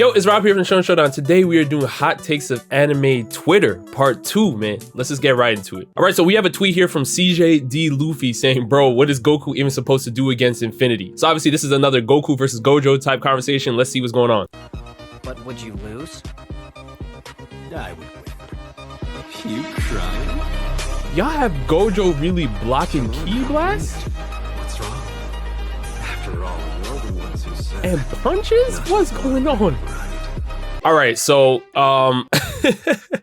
Yo, it's Rob here from Shonen Showdown. Today we are doing hot takes of anime Twitter, part 2, man. Let's just get right into it. All right, so we have a tweet here from CJD Luffy saying, bro, what is Goku even supposed to do against Infinity? So obviously this is another Goku versus Gojo type conversation. Let's see what's going on. But would you lose? I would win. You crying? Y'all have Gojo really blocking Ki Blast? What's wrong? After all, you're the ones who said. And punches? What's going on? All right, so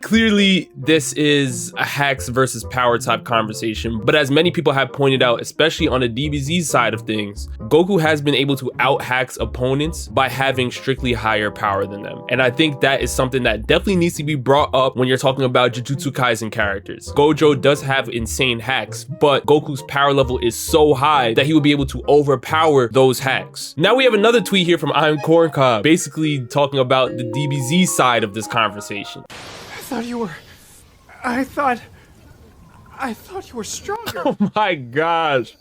clearly this is a hacks versus power type conversation, but as many people have pointed out, especially on the DBZ side of things, Goku has been able to out hacks opponents by having strictly higher power than them. And I think that is something that definitely needs to be brought up when you're talking about Jujutsu Kaisen characters. Gojo does have insane hacks, but Goku's power level is so high that he will be able to overpower those hacks. Now we have another tweet here from I'm Corncob, basically talking about the DBZ side of this conversation. I thought you were stronger. Oh my gosh.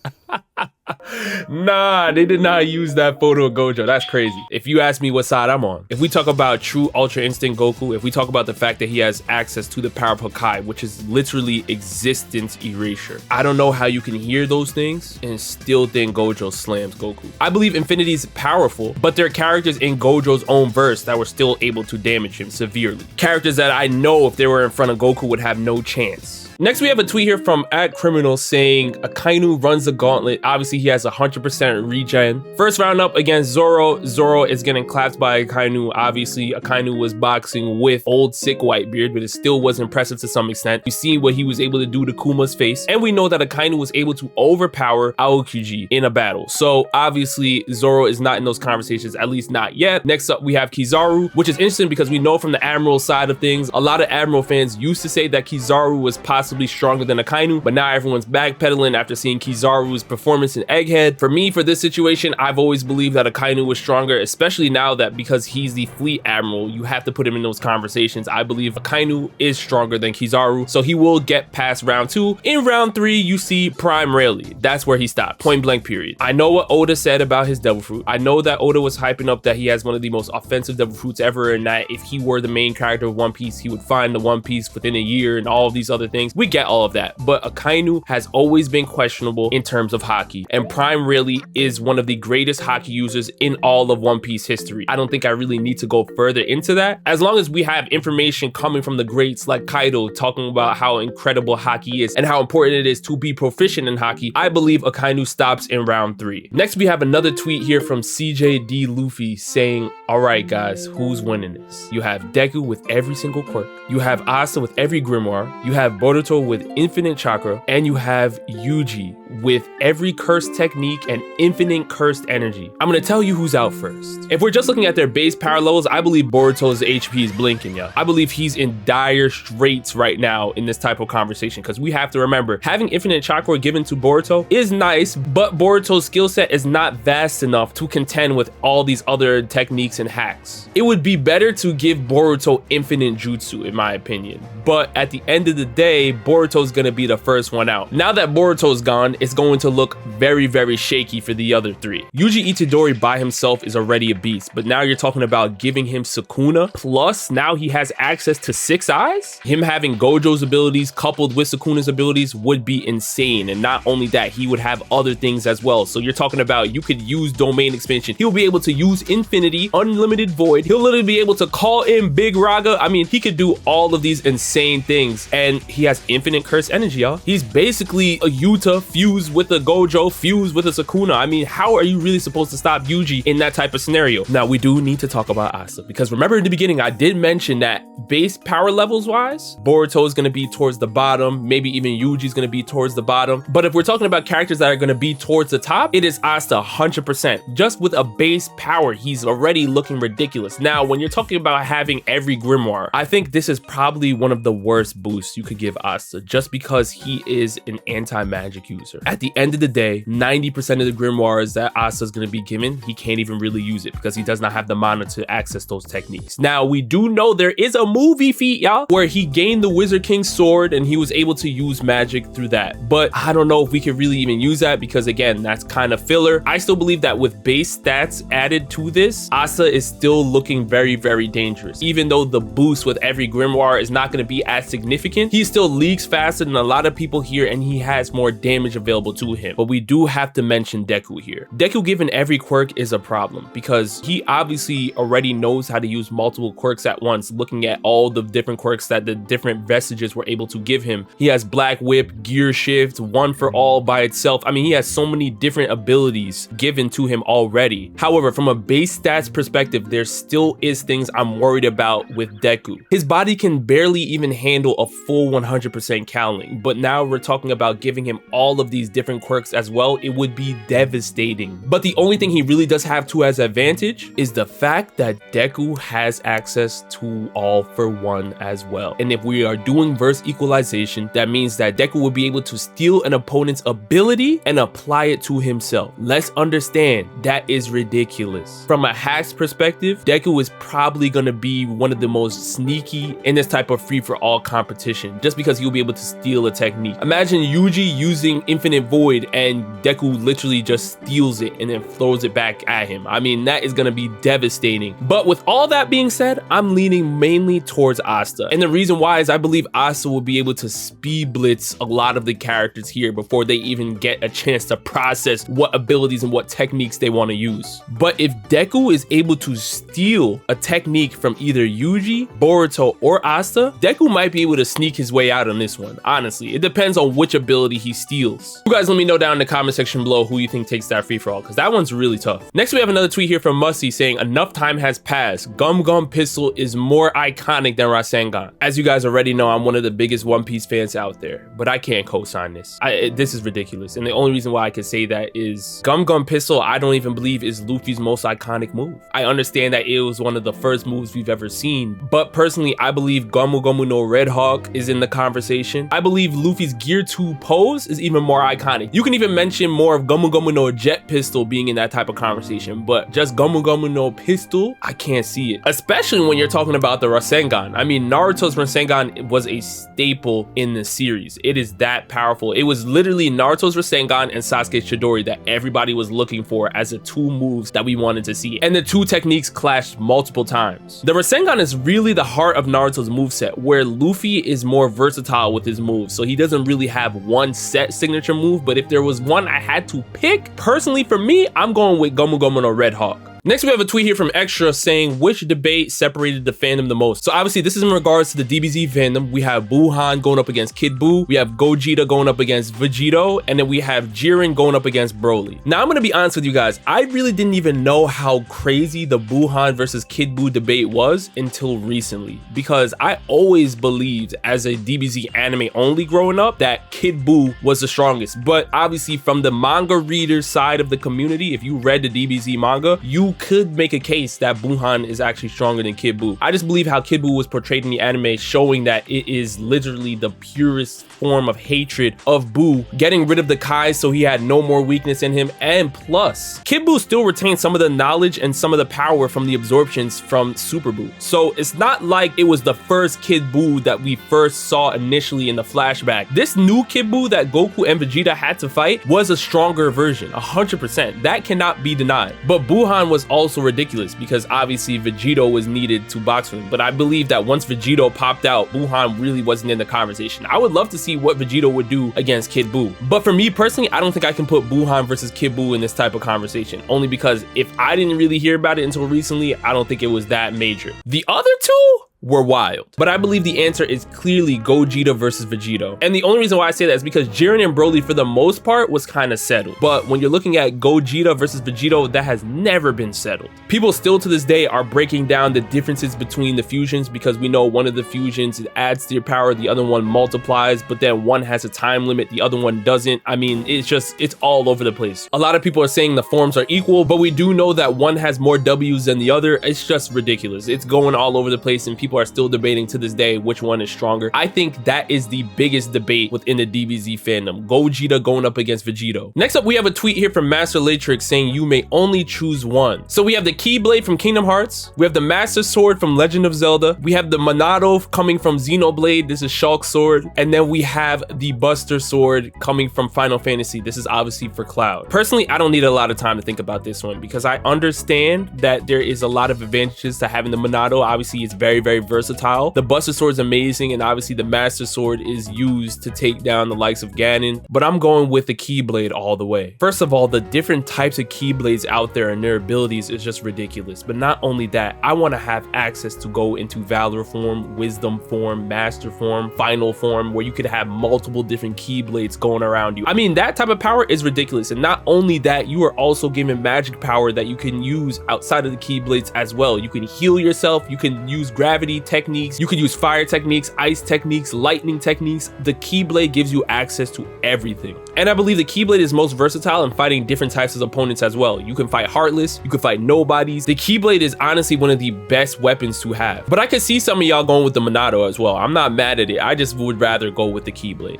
Nah, they did not use that photo of Gojo. That's crazy. If you ask me what side I'm on, if we talk about true Ultra Instinct Goku, if we talk about the fact that he has access to the power of Hakai, which is literally existence erasure, I don't know how you can hear those things and still think Gojo slams Goku. I believe Infinity's powerful, but there are characters in Gojo's own verse that were still able to damage him severely. Characters that I know if they were in front of Goku would have no chance. Next, we have a tweet here from @Criminal saying Akainu runs the gauntlet. Obviously, he has 100% regen. First round up against Zoro. Zoro is getting clapped by Akainu. Obviously, Akainu was boxing with old sick Whitebeard, but it still was impressive to some extent. We've seen what he was able to do to Kuma's face, and we know that Akainu was able to overpower Aokiji in a battle. So obviously, Zoro is not in those conversations, at least not yet. Next up, we have Kizaru, which is interesting because we know from the Admiral side of things, a lot of Admiral fans used to say that Kizaru was possibly stronger than Akainu, but now everyone's backpedaling after seeing Kizaru's performance in Egghead. For me, for this situation, I've always believed that Akainu was stronger, especially now that because he's the fleet admiral, you have to put him in those conversations. I believe Akainu is stronger than Kizaru, so he will get past round 2. In round 3, you see Prime Rayleigh. That's where he stopped, point blank period. I know what Oda said about his Devil Fruit. I know that Oda was hyping up that he has one of the most offensive Devil Fruits ever, and that if he were the main character of One Piece, he would find the One Piece within a year and all of these other things. We get all of that, but Akainu has always been questionable in terms of haki, and Prime Rayleigh is one of the greatest haki users in all of One Piece history. I don't think I really need to go further into that. As long as we have information coming from the greats like Kaido talking about how incredible haki is and how important it is to be proficient in haki, I believe Akainu stops in round 3. Next, we have another tweet here from CJD Luffy saying, all right guys, who's winning this? You have Deku with every single quirk, you have Asta with every grimoire, you have Boruto with infinite chakra, and you have Yuji with every cursed technique and infinite cursed energy. I'm gonna tell you who's out first. If we're just looking at their base power levels, I believe Boruto's HP is blinking, yeah. I believe he's in dire straits right now in this type of conversation, because we have to remember, having infinite chakra given to Boruto is nice, but Boruto's skill set is not vast enough to contend with all these other techniques and hacks. It would be better to give Boruto infinite jutsu, in my opinion, but at the end of the day, Boruto's gonna be the first one out. Now that Boruto's gone, it's going to look very, very shaky for the other 3. Yuji Itadori by himself is already a beast, but now you're talking about giving him Sukuna, plus now he has access to 6 eyes? Him having Gojo's abilities coupled with Sukuna's abilities would be insane, and not only that, he would have other things as well. So you're talking about you could use domain expansion. He'll be able to use Infinity, Unlimited Void. He'll literally be able to call in Big Raga. I mean, he could do all of these insane things, and he has infinite curse energy, y'all. He's basically a Yuta fused with a Gojo fused with a Sukuna. I mean, how are you really supposed to stop Yuji in that type of scenario? Now, we do need to talk about Asta, because remember in the beginning, I did mention that base power levels wise, Boruto is going to be towards the bottom, maybe even Yuji is going to be towards the bottom. But if we're talking about characters that are going to be towards the top, it is Asta 100%. Just with a base power, he's already looking ridiculous. Now, when you're talking about having every grimoire, I think this is probably one of the worst boosts you could give Asta, just because he is an anti-magic user. faster. At the end of the day, 90% of the grimoires that Asta's gonna be given, he can't even really use it because he does not have the mana to access those techniques. Now, we do know there is a movie feat, y'all, where he gained the Wizard King's sword and he was able to use magic through that. But I don't know if we could really even use that because, again, that's kind of filler. I still believe that with base stats added to this, Asta is still looking very, very dangerous. Even though the boost with every grimoire is not going to be as significant, he still leaks faster than a lot of people here and he has more damage available to him. But we do have to mention Deku here. Deku given every quirk is a problem because he obviously already knows how to use multiple quirks at once, looking at all the different quirks that the different vestiges were able to give him. He has Black Whip, Gear Shift, One for All by itself. I mean, he has so many different abilities given to him already. However, from a base stats perspective, there still is things I'm worried about with Deku. His body can barely even handle a full 100% cowling, but now we're talking about giving him all of these different quirks as well. It would be devastating. But the only thing he really does have to as advantage is the fact that Deku has access to All for One as well. And if we are doing verse equalization, that means that Deku will be able to steal an opponent's ability and apply it to himself. Let's understand, that is ridiculous. From a hacks perspective, Deku is probably going to be one of the most sneaky in this type of free-for-all competition, just because he'll be able to steal a technique. Imagine Yuji using Infinite Void and Deku literally just steals it and then throws it back at him. I mean, that is going to be devastating. But with all that being said, I'm leaning mainly towards Asta. And the reason why is I believe Asta will be able to speed blitz a lot of the characters here before they even get a chance to process what abilities and what techniques they want to use. But if Deku is able to steal a technique from either Yuji, Boruto, or Asta, Deku might be able to sneak his way out on this one. Honestly, it depends on which ability he steals. You guys let me know down in the comment section below who you think takes that free-for-all, because that one's really tough. Next, we have another tweet here from Musty saying, enough time has passed. Gum Gum Pistol is more iconic than Rasengan. As you guys already know, I'm one of the biggest One Piece fans out there, but I can't co-sign this. This is ridiculous. And the only reason why I can say that is Gum Gum Pistol, I don't even believe is Luffy's most iconic move. I understand that it was one of the first moves we've ever seen, but personally, I believe Gomu Gomu no Red Hawk is in the conversation. I believe Luffy's Gear 2 pose is even more iconic. You can even mention more of Gomu Gomu no Jet Pistol being in that type of conversation, but just Gomu Gomu no Pistol, I can't see it. Especially when you're talking about the Rasengan. I mean, Naruto's Rasengan was a staple in the series. It is that powerful. It was literally Naruto's Rasengan and Sasuke's Chidori that everybody was looking for as the two moves that we wanted to see. And the two techniques clashed multiple times. The Rasengan is really the heart of Naruto's moveset, where Luffy is more versatile with his moves. So he doesn't really have one set signature move, but if there was one I had to pick, personally for me, I'm going with Gomu Gomu no Red Hawk. Next, we have a tweet here from Extra saying, which debate separated the fandom the most? So obviously, this is in regards to the DBZ fandom. We have Buhan going up against Kid Buu. We have Gogeta going up against Vegito. And then we have Jiren going up against Broly. Now, I'm going to be honest with you guys. I really didn't even know how crazy the Buhan versus Kid Buu debate was until recently. Because I always believed, as a DBZ anime only growing up, that Kid Buu was the strongest. But obviously, from the manga reader side of the community, if you read the DBZ manga, you could make a case that Buhan is actually stronger than Kid Buu. I just believe how Kid Buu was portrayed in the anime, showing that it is literally the purest form of hatred of Buu, getting rid of the Kai so he had no more weakness in him. And plus, Kid Buu still retained some of the knowledge and some of the power from the absorptions from Super Buu. So it's not like it was the first Kid Buu that we first saw initially in the flashback. This new Kid Buu that Goku and Vegeta had to fight was a stronger version, 100%. That cannot be denied. But Buhan was also ridiculous because obviously Vegito was needed to box with him. But I believe that once Vegito popped out, Buhan really wasn't in the conversation. I would love to see what Vegito would do against Kid Buu. But for me personally, I don't think I can put Buhan versus Kid Buu in this type of conversation. Only because if I didn't really hear about it until recently, I don't think it was that major. The other two were wild. But I believe the answer is clearly Gogeta versus Vegito. And the only reason why I say that is because Jiren and Broly for the most part was kind of settled. But when you're looking at Gogeta versus Vegito, that has never been settled. People still to this day are breaking down the differences between the fusions, because we know one of the fusions, it adds to your power, the other one multiplies, but then one has a time limit, the other one doesn't. I mean, it's all over the place. A lot of people are saying the forms are equal, but we do know that one has more W's than the other. It's just ridiculous. It's going all over the place and people people are still debating to this day which one is stronger. I think that is the biggest debate within the DBZ fandom. Gogeta going up against Vegito. Next up, we have a tweet here from Master Latrix saying you may only choose one. So we have the Keyblade from Kingdom Hearts. We have the Master Sword from Legend of Zelda. We have the Monado coming from Xenoblade. This is Shulk's sword. And then we have the Buster Sword coming from Final Fantasy. This is obviously for Cloud. Personally, I don't need a lot of time to think about this one because I understand that there is a lot of advantages to having the Monado. Obviously, it's very, very versatile. The Buster Sword is amazing, and obviously the Master Sword is used to take down the likes of Ganon, but I'm going with the Keyblade all the way. First of all, the different types of Keyblades out there and their abilities is just ridiculous. But not only that, I want to have access to go into Valor form, Wisdom form, Master form, Final form, where you could have multiple different Keyblades going around you. I mean, that type of power is ridiculous. And not only that, you are also given magic power that you can use outside of the Keyblades as well. You can heal yourself, you can use gravity techniques, you can use fire techniques, ice techniques, lightning techniques. The Keyblade gives you access to everything. And I believe the Keyblade is most versatile in fighting different types of opponents as well. You can fight Heartless, you can fight Nobodies. The Keyblade is honestly one of the best weapons to have. But I could see some of y'all going with the Monado as well. I'm not mad at it. I just would rather go with the Keyblade.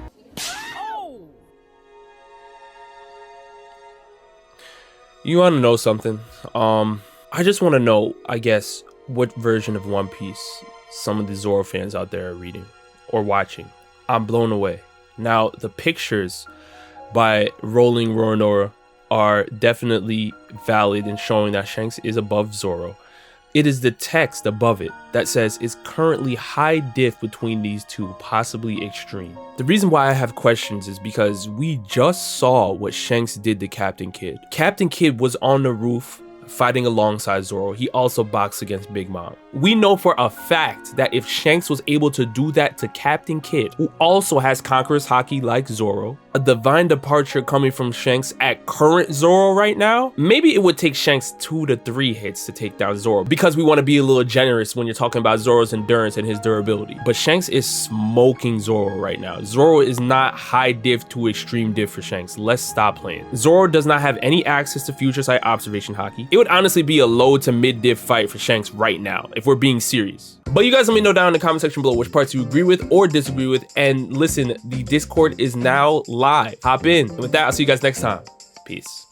You want to know something? I just want to know, I guess, what version of One Piece some of the Zoro fans out there are reading or watching. I'm blown away. Now, the pictures by Rolling Roronora are definitely valid in showing that Shanks is above Zoro. It is the text above it that says it's currently high diff between these two, possibly extreme. The reason why I have questions is because we just saw what Shanks did to Captain Kidd. Captain Kidd was on the roof fighting alongside Zoro. He also boxed against Big Mom. We know for a fact that if Shanks was able to do that to Captain Kidd, who also has Conqueror's Haki like Zoro, a divine departure coming from Shanks at current Zoro right now, maybe it would take Shanks 2 to 3 hits to take down Zoro, because we want to be a little generous when you're talking about Zoro's endurance and his durability. But Shanks is smoking Zoro right now. Zoro is not high diff to extreme diff for Shanks. Let's stop playing. Zoro does not have any access to Future Sight Observation Haki. It would honestly be a low to mid diff fight for Shanks right now, if we're being serious. But you guys let me know down in the comment section below which parts you agree with or disagree with. And listen, the Discord is now live. Hop in. And with that, I'll see you guys next time. Peace.